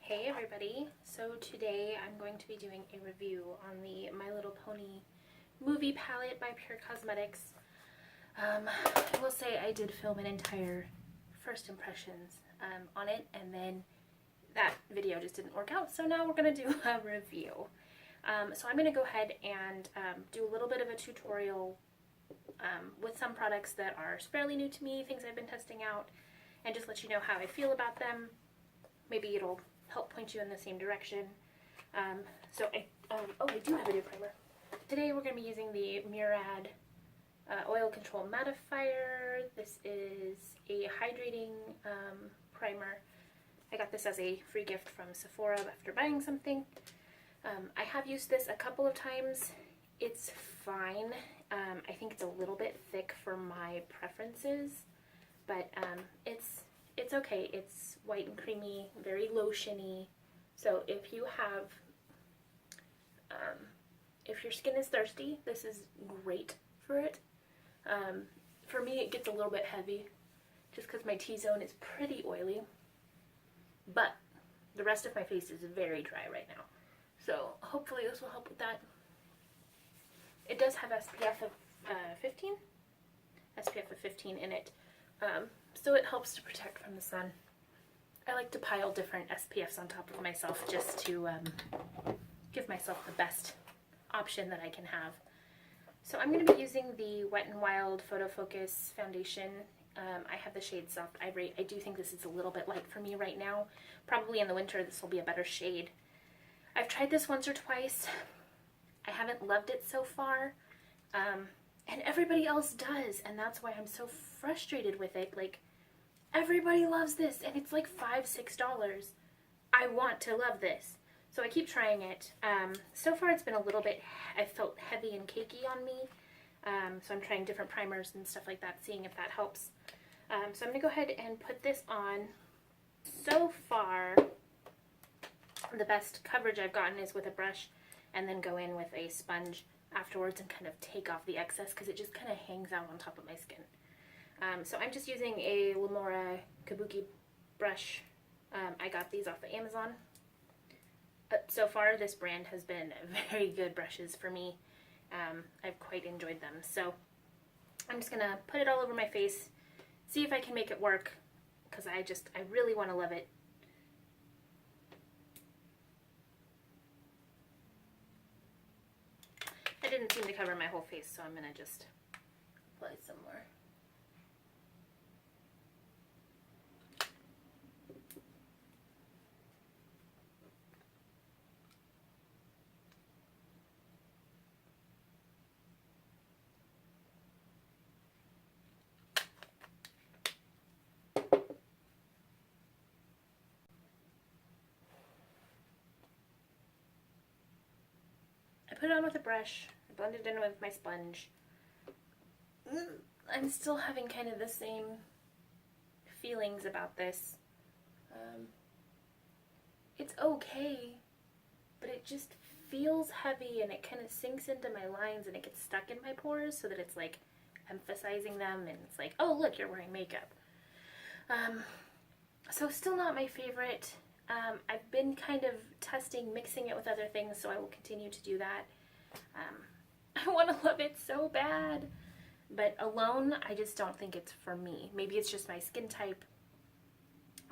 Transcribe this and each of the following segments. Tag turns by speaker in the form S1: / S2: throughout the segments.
S1: Hey everybody, so today I'm going to be doing a review on the My Little Pony movie palette by Pure Cosmetics. I will say I did film an entire first impressions on it, and then that video just didn't work out, so now we're going to do a review. So I'm going to go ahead and do a little bit of a tutorial with some products that are fairly new to me, things I've been testing out, and just let you know how I feel about them. Maybe it'll help point you in the same direction. I do have a new primer. Today we're going to be using the Murad Oil Control Mattifier. This is a hydrating primer. I got this as a free gift from Sephora after buying something. I have used this a couple of times. It's fine. I think it's a little bit thick for my preferences, but it's okay. It's white and creamy, very lotiony. So if you have, if your skin is thirsty, this is great for it. For me, it gets a little bit heavy just because my T-zone is pretty oily, but the rest of my face is very dry right now. So hopefully this will help with that. It does have SPF of 15 in it. So it helps to protect from the sun. I like to pile different SPFs on top of myself just to give myself the best option that I can have. So I'm going to be using the Wet n Wild Photo Focus Foundation. I have the shade Soft Ivory. I do think this is a little bit light for me right now. Probably in the winter this will be a better shade. I've tried this once or twice. I haven't loved it so far. And everybody else does, and that's why I'm so frustrated with it. Like, everybody loves this, and it's like $5, $6. I want to love this. So I keep trying it. So far it's been a little bit, I felt heavy and cakey on me. So I'm trying different primers and stuff like that, seeing if that helps. So I'm going to go ahead and put this on. So far, the best coverage I've gotten is with a brush, and then go in with a sponge afterwards and kind of take off the excess because it just kind of hangs out on top of my skin. So I'm just using a Lamora Kabuki brush. I got these off of Amazon. So far this brand has been very good brushes for me. I've quite enjoyed them. So I'm just going to put it all over my face, see if I can make it work, because I really want to love it. I didn't seem to cover my whole face, so I'm going to just apply some more. I put it on with a brush, I blended it in with my sponge. I'm still having kind of the same feelings about this. It's okay, but it just feels heavy, and it kind of sinks into my lines, and it gets stuck in my pores so that it's like emphasizing them, and it's like, oh look, you're wearing makeup. So still not my favorite. I've been kind of testing mixing it with other things, so I will continue to do that. I want to love it so bad, but alone I just don't think it's for me. Maybe it's just my skin type,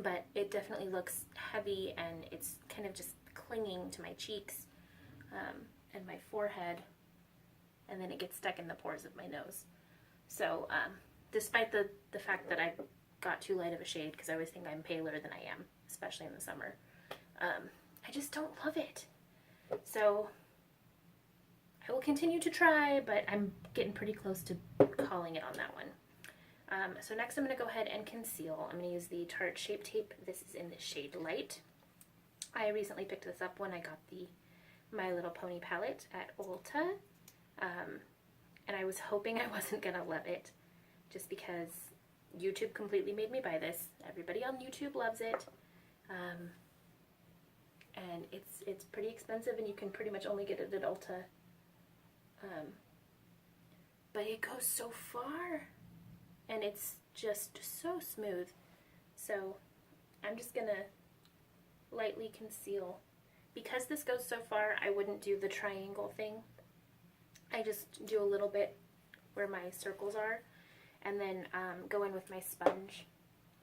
S1: but it definitely looks heavy, and it's kind of just clinging to my cheeks and my forehead, and then it gets stuck in the pores of my nose. So despite the fact that I got too light of a shade, because I always think I'm paler than I am, especially in the summer, I just don't love it. So I will continue to try, but I'm getting pretty close to calling it on that one. So next I'm going to go ahead and conceal. I'm going to use the Tarte Shape Tape. This is in the shade Light. I recently picked this up when I got the My Little Pony palette at Ulta, and I was hoping I wasn't going to love it, just because YouTube completely made me buy this. Everybody on YouTube loves it, and it's pretty expensive, and you can pretty much only get it at Ulta. But it goes so far, and it's just so smooth. So I'm just gonna lightly conceal. Because this goes so far, I wouldn't do the triangle thing. I just do a little bit where my circles are, and then go in with my sponge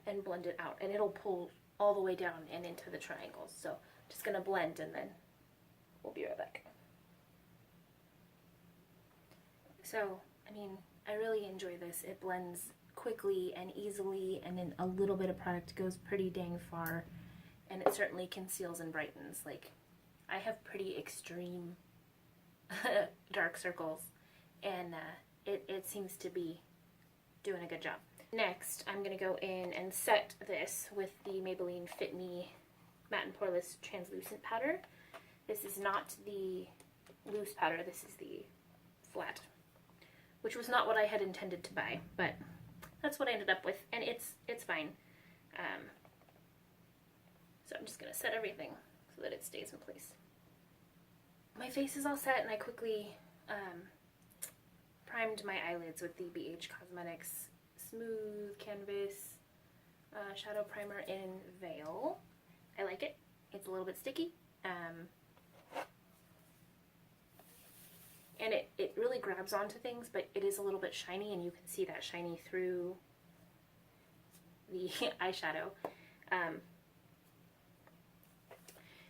S1: and blend it out, and it'll pull all the way down and into the triangles. So just gonna blend, and then we'll be right back. So, I mean, I really enjoy this. It blends quickly and easily, and then a little bit of product goes pretty dang far, and it certainly conceals and brightens. Like, I have pretty extreme dark circles, and it seems to be doing a good job. Next, I'm going to go in and set this with the Maybelline Fit Me Matte and Poreless Translucent Powder. This is not the loose powder, this is the flat, which was not what I had intended to buy, but that's what I ended up with, and it's fine. So I'm just going to set everything so that it stays in place. My face is all set, and I quickly primed my eyelids with the BH Cosmetics Smooth Canvas Shadow Primer in Veil. I like it. It's a little bit sticky. And it really grabs onto things, but it is a little bit shiny, and you can see that shiny through the eyeshadow.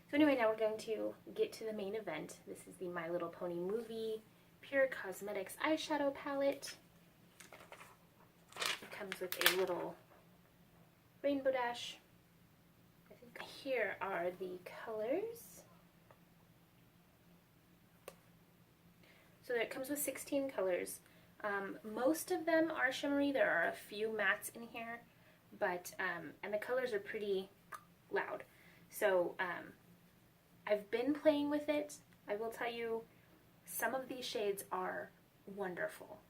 S1: So anyway, now we're going to get to the main event. This is the My Little Pony Movie Pure Cosmetics Eyeshadow Palette. It comes with a little rainbow dash. I think here are the colors. So it comes with 16 colors. Most of them are shimmery. There are a few mattes in here, but and the colors are pretty loud. So I've been playing with it. I will tell you, some of these shades are wonderful.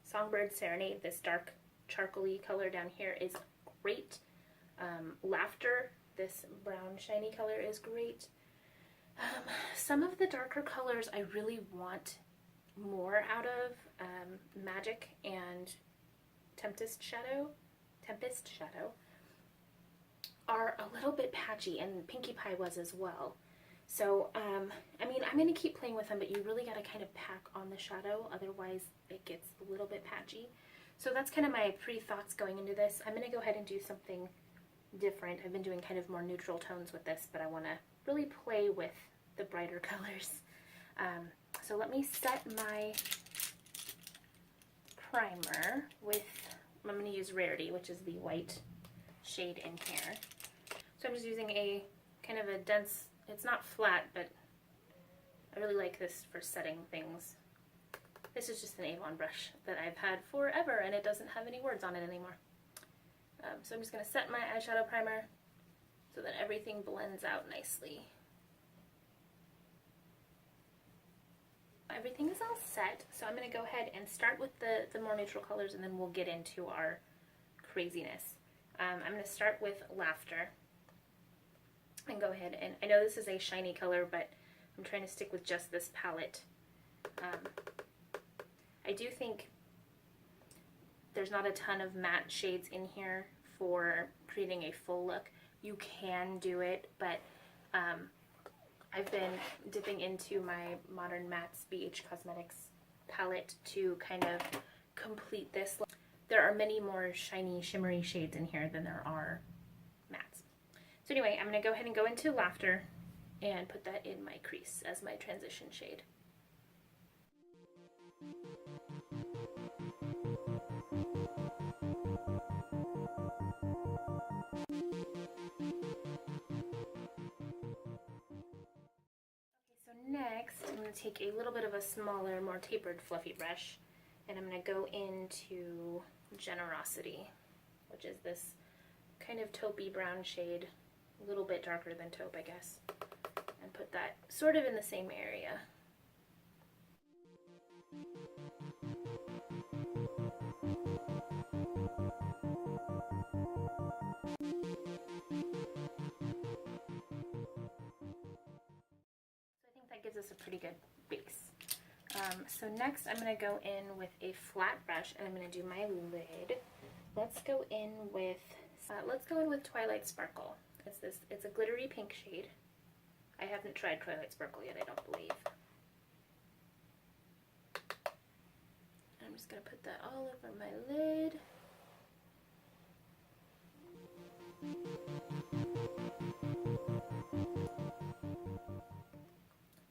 S1: Songbird Serenade, this dark charcoaly color down here, is great. Laughter, this brown shiny color, is great. Some of the darker colors I really want more out of. Magic and Tempest Shadow are a little bit patchy, and Pinkie Pie was as well. So, I mean, I'm going to keep playing with them, but you really got to kind of pack on the shadow, otherwise it gets a little bit patchy. So that's kind of my pre-thoughts going into this. I'm going to go ahead and do something different. I've been doing kind of more neutral tones with this, but I want to really play with the brighter colors. So let me set my primer with, I'm going to use Rarity, which is the white shade in here. So I'm just using a kind of a dense, it's not flat, but I really like this for setting things. This is just an Avon brush that I've had forever, and it doesn't have any words on it anymore. So I'm just going to set my eyeshadow primer so that everything blends out nicely. Everything is all set, so I'm going to go ahead and start with the more neutral colors, and then we'll get into our craziness. I'm going to start with Laughter and go ahead, and I know this is a shiny color, but I'm trying to stick with just this palette. I do think there's not a ton of matte shades in here for creating a full look. You can do it, but I've been dipping into my Modern Mattes BH Cosmetics palette to kind of complete this look. There are many more shiny, shimmery shades in here than there are mattes. So anyway, I'm going to go ahead and go into Laughter and put that in my crease as my transition shade. So next, I'm going to take a little bit of a smaller, more tapered, fluffy brush, and I'm going to go into Generosity, which is this kind of taupey brown shade, a little bit darker than taupe, I guess, and put that sort of in the same area. That gives us a pretty good base. So next I'm going to go in with a flat brush, and I'm going to do my lid. Let's go in with Twilight Sparkle It's a glittery pink shade. I haven't tried Twilight Sparkle yet, I don't believe. I'm just going to put that all over my lid.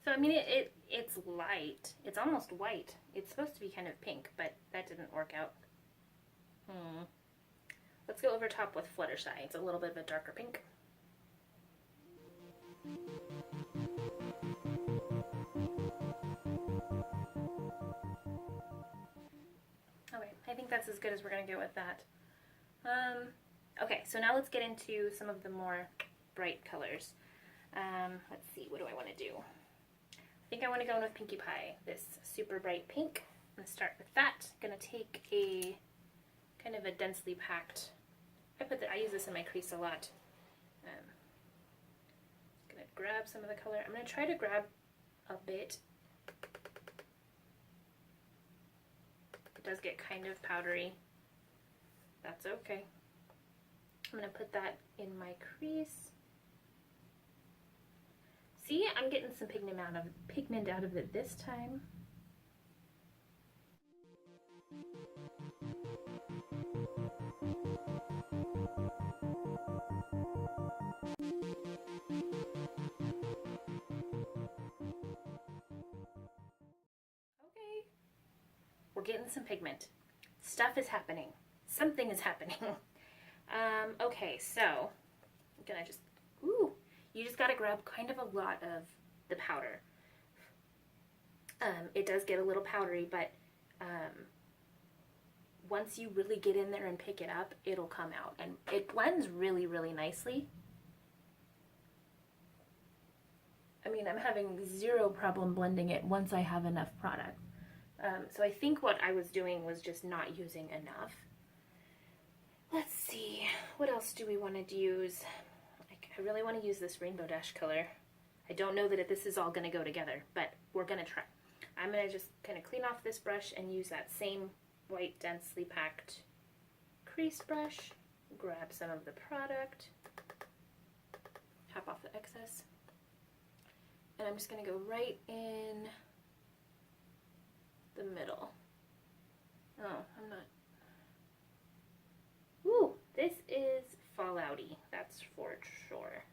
S1: So I mean, it's light. It's almost white. It's supposed to be kind of pink, but that didn't work out. Let's go over top with Fluttershy. It's a little bit of a darker pink. Okay, I think that's as good as we're going to get with that. Okay, so now let's get into some of the more bright colors. Let's see, what do I want to do? I think I want to go in with Pinkie Pie, this super bright pink. I'm going to start with that. I'm going to take a kind of a densely packed, I use this in my crease a lot. Going to grab some of the color. I'm going to try to grab a bit. It does get kind of powdery. That's okay. I'm going to put that in my crease. See, I'm getting some pigment out of it this time. Okay. We're getting some pigment. Stuff is happening. Something is happening. Okay, so I'm gonna just, you just gotta grab kind of a lot of the powder. It does get a little powdery, but once you really get in there and pick it up, it'll come out, and it blends really, really nicely. I mean, I'm having zero problem blending it once I have enough product. So I think what I was doing was just not using enough. Let's see, what else do we want to use? I really want to use this Rainbow Dash color. I don't know that this is all going to go together, but we're going to try. I'm going to just kind of clean off this brush and use that same white densely packed crease brush. Grab some of the product. Tap off the excess. And I'm just going to go right in the middle. Oh, I'm not. Ooh, this is fallouty, that's for sure.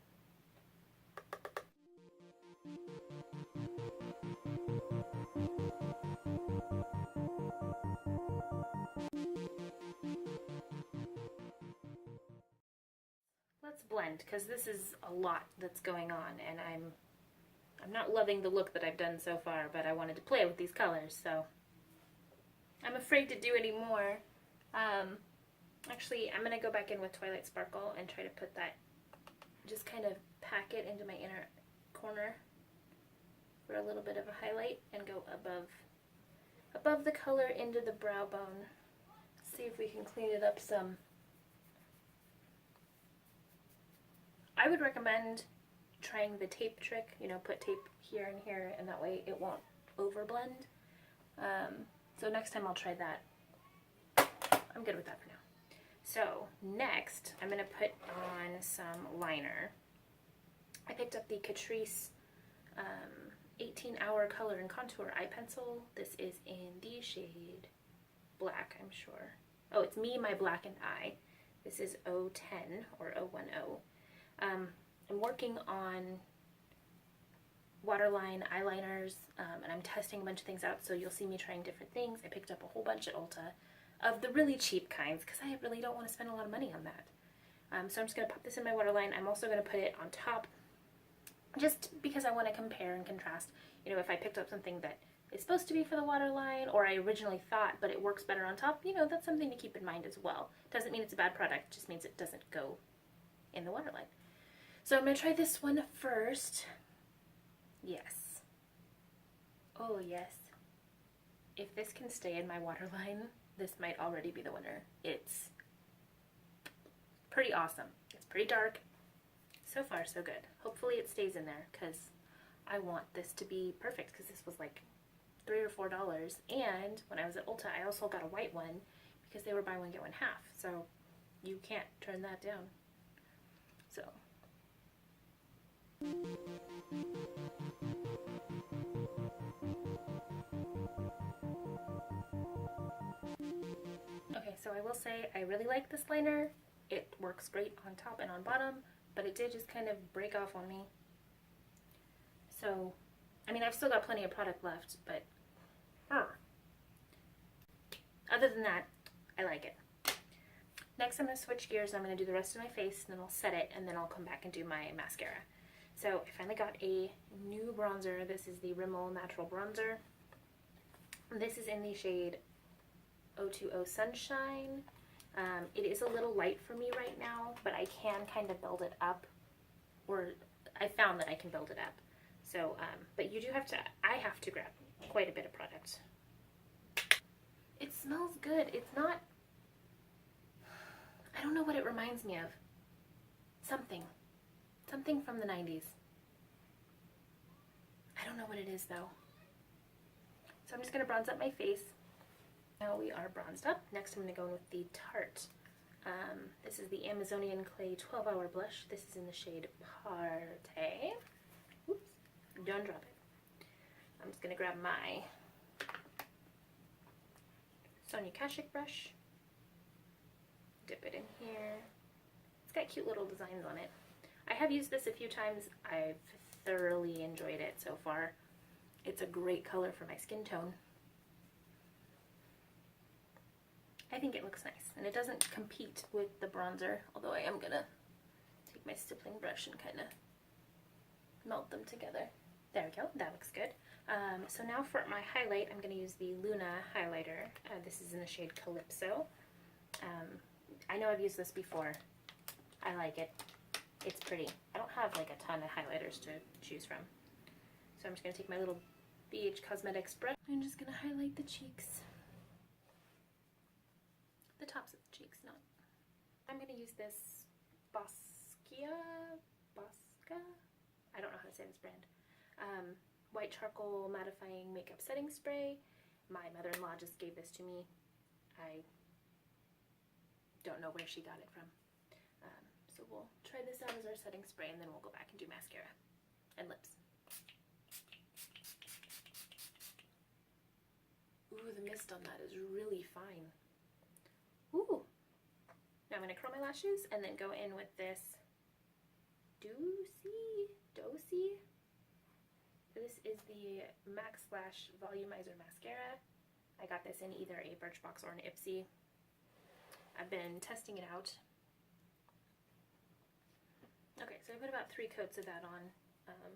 S1: Let's blend, because this is a lot that's going on, and I'm not loving the look that I've done so far, but I wanted to play with these colors, so I'm afraid to do any more. Actually, I'm going to go back in with Twilight Sparkle and try to put that, just kind of pack it into my inner corner for a little bit of a highlight and go above the color into the brow bone. See if we can clean it up some. I would recommend trying the tape trick, you know, put tape here and here, and that way it won't overblend. So next time I'll try that. I'm good with that for now. So next, I'm going to put on some liner. I picked up the Catrice 18-Hour Color and Contour Eye Pencil. This is in the shade Black, I'm sure. Oh, it's Me, My Blackened Eye. This is 010 or 010. I'm working on waterline eyeliners, and I'm testing a bunch of things out, so you'll see me trying different things. I picked up a whole bunch at Ulta of the really cheap kinds, because I really don't want to spend a lot of money on that. So I'm just going to pop this in my waterline. I'm also going to put it on top, just because I want to compare and contrast. You know, if I picked up something that is supposed to be for the waterline, or I originally thought, but it works better on top, you know, that's something to keep in mind as well. Doesn't mean it's a bad product, just means it doesn't go in the waterline. So I'm going to try this one first. Yes. Oh, yes. If this can stay in my waterline, this might already be the winner. It's pretty awesome. It's pretty dark. So far, so good. Hopefully it stays in there, because I want this to be perfect, because this was like $3 or $4. And when I was at Ulta, I also got a white one, because they were buy one, get one half. So you can't turn that down. So So I will say I really like this liner. It works great on top and on bottom, but it did just kind of break off on me. So, I mean, I've still got plenty of product left, but other than that, I like it. Next, I'm going to switch gears. I'm going to do the rest of my face, and then I'll set it, and then I'll come back and do my mascara. So I finally got a new bronzer. This is the Rimmel Natural Bronzer. This is in the shade 020 Sunshine. It is a little light for me right now, but I can kind of build it up, or I found that I can build it up. So, but you do have to, I have to grab quite a bit of product. It smells good. It's not, I don't know what it reminds me of. Something from the 90s. I don't know what it is though. So I'm just going to bronze up my face. Now we are bronzed up. Next I'm going to go in with the Tarte. This is the Amazonian Clay 12-Hour Blush. This is in the shade Parte. Oops, don't drop it. I'm just going to grab my Sonia Kashuk brush. Dip it in here. It's got cute little designs on it. I have used this a few times. I've thoroughly enjoyed it so far. It's a great color for my skin tone. I think it looks nice, and it doesn't compete with the bronzer, although I am gonna take my stippling brush and kind of melt them together. There we go, that looks good. So now for my highlight, I'm gonna use the Luna highlighter. This is in the shade Calypso. I know I've used this before. I like it. It's pretty. I don't have like a ton of highlighters to choose from. So I'm just going to take my little BH Cosmetics brush. I'm just going to highlight the cheeks. The tops of the cheeks, not. I'm going to use this Boscia? I don't know how to say this brand. White Charcoal Mattifying Makeup Setting Spray. My mother-in-law just gave this to me. I don't know where she got it from. So we'll try this out as our setting spray, and then we'll go back and do mascara and lips. Ooh, the mist on that is really fine. Ooh. Now I'm going to curl my lashes and then go in with this Doucce. This is the Maxlash Volumizer Mascara. I got this in either a Birchbox or an Ipsy. I've been testing it out. Okay, so I put about 3 coats of that on, and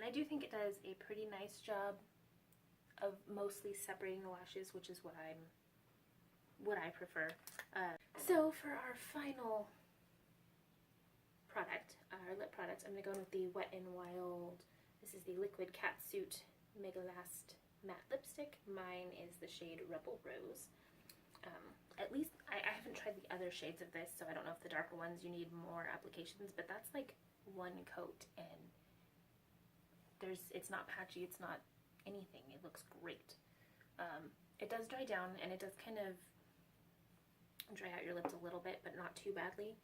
S1: I do think it does a pretty nice job of mostly separating the lashes, which is what I prefer. So for our final product, our lip product, I'm going to go in with the Wet n Wild. This is the Liquid Catsuit MegaLast Matte Lipstick. Mine is the shade Rebel Rose. At least, I haven't tried the other shades of this, so I don't know if the darker ones you need more applications, but that's like 1 coat, and it's not patchy, it's not anything. It looks great. It does dry down, and it does kind of dry out your lips a little bit, but not too badly.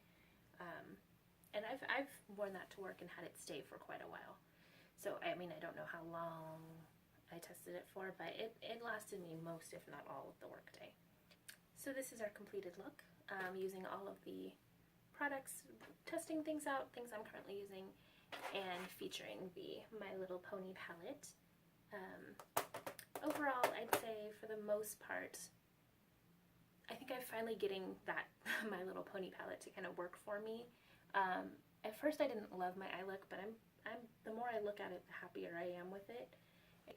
S1: And I've worn that to work and had it stay for quite a while. So, I mean, I don't know how long I tested it for, but it lasted me most, if not all, of the work day. So this is our completed look, using all of the products, testing things out, things I'm currently using, and featuring the My Little Pony palette. Overall, I'd say for the most part, I think I'm finally getting that My Little Pony palette to kind of work for me. At first I didn't love my eye look, but the more I look at it, the happier I am with it.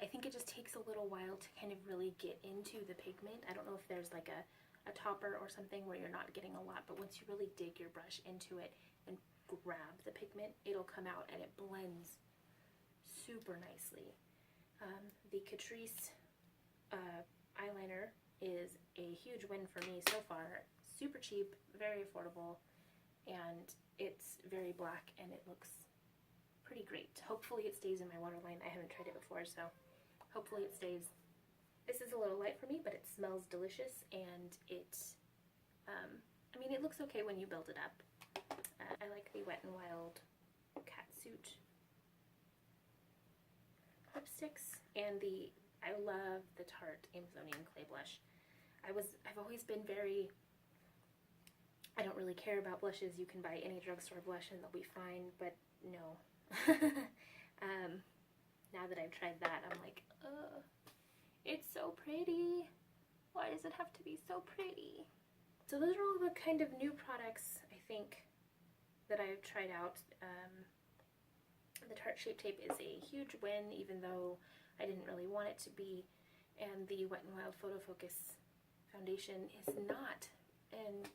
S1: I think it just takes a little while to kind of really get into the pigment. I don't know if there's like a topper or something where you're not getting a lot, but once you really dig your brush into it and grab the pigment, it'll come out and it blends super nicely. The Catrice eyeliner is a huge win for me so far. Super cheap, very affordable, and it's very black and it looks pretty great. Hopefully it stays in my waterline. I haven't tried it before, so hopefully it stays. This is a little light for me, but it smells delicious, and I mean, it looks okay when you build it up. I like the Wet n Wild Catsuit lipsticks, and I love the Tarte Amazonian Clay Blush. I've always been very, I don't really care about blushes. You can buy any drugstore blush and they'll be fine, but no. Now that I've tried that, I'm like, ugh, it's so pretty. Why does it have to be so pretty? So those are all the kind of new products, I think, that I've tried out. The Tarte Shape Tape is a huge win, even though I didn't really want it to be. And the Wet n Wild Photo Focus foundation is not. And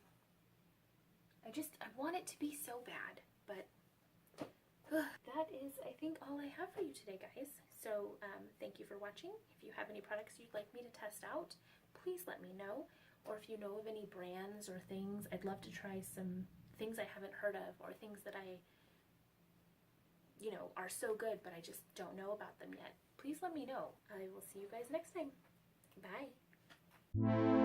S1: I want it to be so bad, but that is, I think, all I have for you today, guys. So thank you for watching. If you have any products you'd like me to test out, please let me know. Or if you know of any brands or things, I'd love to try some things I haven't heard of, or things that I, you know, are so good but I just don't know about them yet. Please let me know. I will see you guys next time. Bye.